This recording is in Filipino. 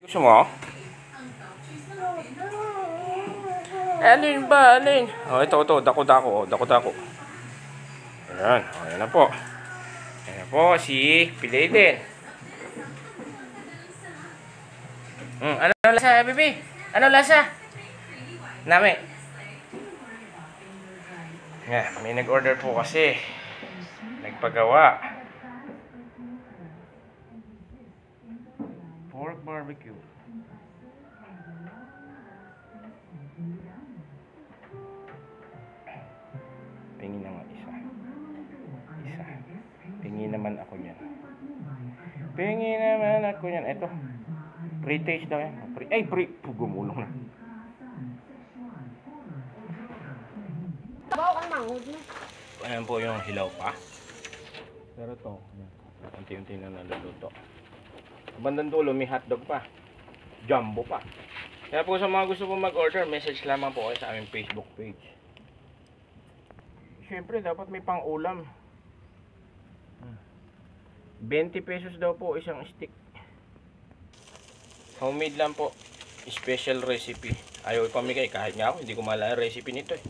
Gusto mo? Alin ba? Alin? Oh, ito. Dako-dako. Dako-dako. Ayan. Oh, ayan na po. Ayan na po si Pileden. Ano lasa, baby? Ano lasa? Nami. Nga, may nag-order po kasi. Nagpagawa. Pork barbecue. Tingin naman isa. Tingin naman ako niyan. Ito. Pre-taste daw yan. Gumulong na. Ayan po yung hilaw pa. Pero to, unti-unti na naluluto. Bandang dulo may hotdog pa. Jumbo pa. Kaya po sa mga gusto po mag-order, message lamang po kayo sa aming Facebook page. Siyempre, dapat may pang-ulam. 20 pesos daw po isang stick. Homemade lang po. Special recipe. Ayaw ipamigay kahit nga ako, hindi ko malala recipe nito eh.